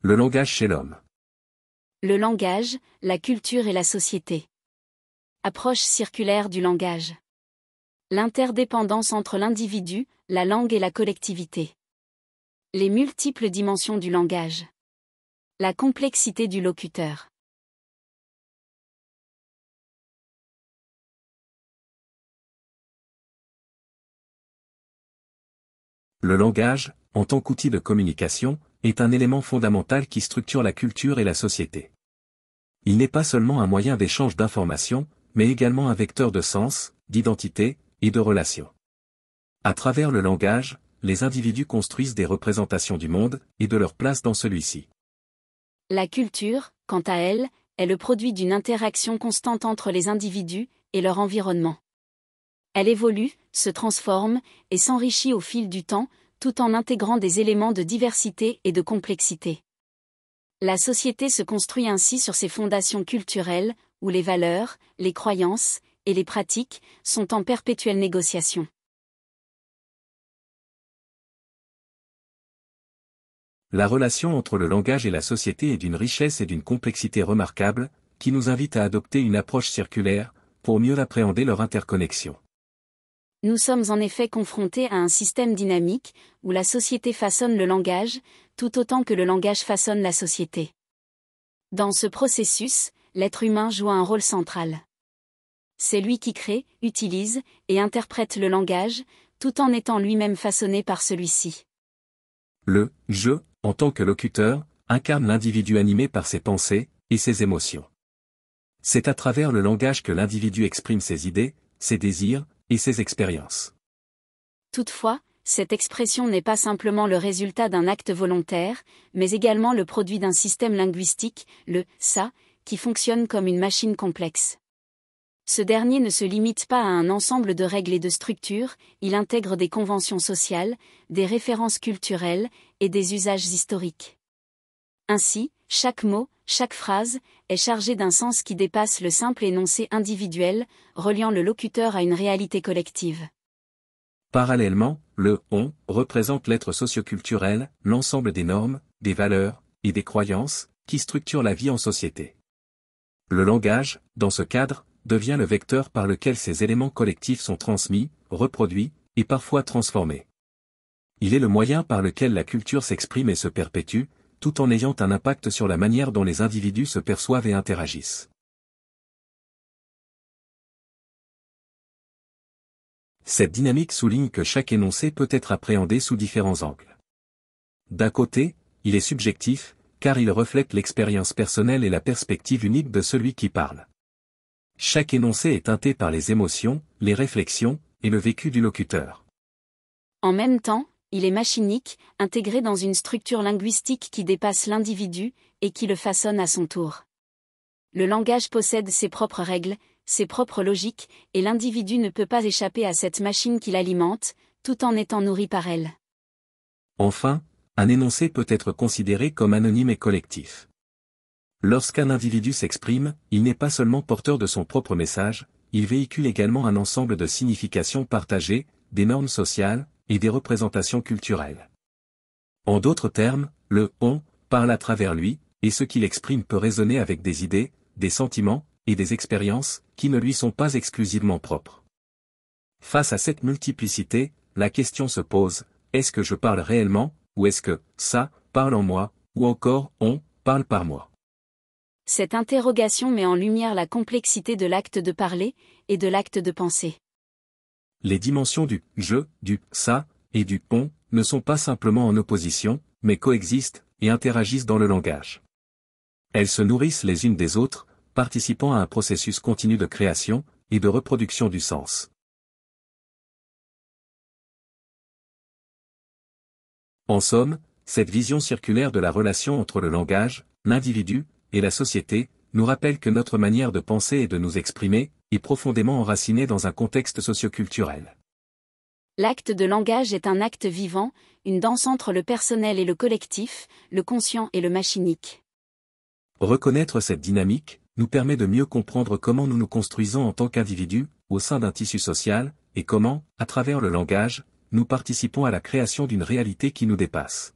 Le langage chez l'homme. Le langage, la culture et la société. Approche circulaire du langage. L'interdépendance entre l'individu, la langue et la collectivité. Les multiples dimensions du langage. La complexité du locuteur. Le langage, en tant qu'outil de communication, est un élément fondamental qui structure la culture et la société. Il n'est pas seulement un moyen d'échange d'informations, mais également un vecteur de sens, d'identité, et de relations. À travers le langage, les individus construisent des représentations du monde, et de leur place dans celui-ci. La culture, quant à elle, est le produit d'une interaction constante entre les individus et leur environnement. Elle évolue, se transforme, et s'enrichit au fil du temps, tout en intégrant des éléments de diversité et de complexité. La société se construit ainsi sur ses fondations culturelles, où les valeurs, les croyances, et les pratiques, sont en perpétuelle négociation. La relation entre le langage et la société est d'une richesse et d'une complexité remarquables, qui nous invite à adopter une approche circulaire, pour mieux appréhender leur interconnexion. Nous sommes en effet confrontés à un système dynamique, où la société façonne le langage, tout autant que le langage façonne la société. Dans ce processus, l'être humain joue un rôle central. C'est lui qui crée, utilise, et interprète le langage, tout en étant lui-même façonné par celui-ci. Le « je », en tant que locuteur, incarne l'individu animé par ses pensées, et ses émotions. C'est à travers le langage que l'individu exprime ses idées, ses désirs, et ses expériences. Toutefois, cette expression n'est pas simplement le résultat d'un acte volontaire, mais également le produit d'un système linguistique, le « ça », qui fonctionne comme une machine complexe. Ce dernier ne se limite pas à un ensemble de règles et de structures, il intègre des conventions sociales, des références culturelles, et des usages historiques. Ainsi, chaque mot, chaque phrase, est chargé d'un sens qui dépasse le simple énoncé individuel, reliant le locuteur à une réalité collective. Parallèlement, le « on » représente l'être socioculturel, l'ensemble des normes, des valeurs, et des croyances, qui structurent la vie en société. Le langage, dans ce cadre, devient le vecteur par lequel ces éléments collectifs sont transmis, reproduits, et parfois transformés. Il est le moyen par lequel la culture s'exprime et se perpétue, tout en ayant un impact sur la manière dont les individus se perçoivent et interagissent. Cette dynamique souligne que chaque énoncé peut être appréhendé sous différents angles. D'un côté, il est subjectif, car il reflète l'expérience personnelle et la perspective unique de celui qui parle. Chaque énoncé est teinté par les émotions, les réflexions, et le vécu du locuteur. En même temps, il est machinique, intégré dans une structure linguistique qui dépasse l'individu, et qui le façonne à son tour. Le langage possède ses propres règles, ses propres logiques, et l'individu ne peut pas échapper à cette machine qui l'alimente, tout en étant nourri par elle. Enfin, un énoncé peut être considéré comme anonyme et collectif. Lorsqu'un individu s'exprime, il n'est pas seulement porteur de son propre message, il véhicule également un ensemble de significations partagées, des normes sociales, et des représentations culturelles. En d'autres termes, le « on » parle à travers lui, et ce qu'il exprime peut résonner avec des idées, des sentiments, et des expériences, qui ne lui sont pas exclusivement propres. Face à cette multiplicité, la question se pose, est-ce que je parle réellement, ou est-ce que « ça » parle en moi, ou encore « on » parle par moi? Cette interrogation met en lumière la complexité de l'acte de parler, et de l'acte de penser. Les dimensions du « je », du « ça » et du « on » ne sont pas simplement en opposition, mais coexistent, et interagissent dans le langage. Elles se nourrissent les unes des autres, participant à un processus continu de création, et de reproduction du sens. En somme, cette vision circulaire de la relation entre le langage, l'individu, et la société, nous rappelle que notre manière de penser et de nous exprimer, est profondément enracinée dans un contexte socioculturel. L'acte de langage est un acte vivant, une danse entre le personnel et le collectif, le conscient et le machinique. Reconnaître cette dynamique, nous permet de mieux comprendre comment nous nous construisons en tant qu'individus, au sein d'un tissu social, et comment, à travers le langage, nous participons à la création d'une réalité qui nous dépasse.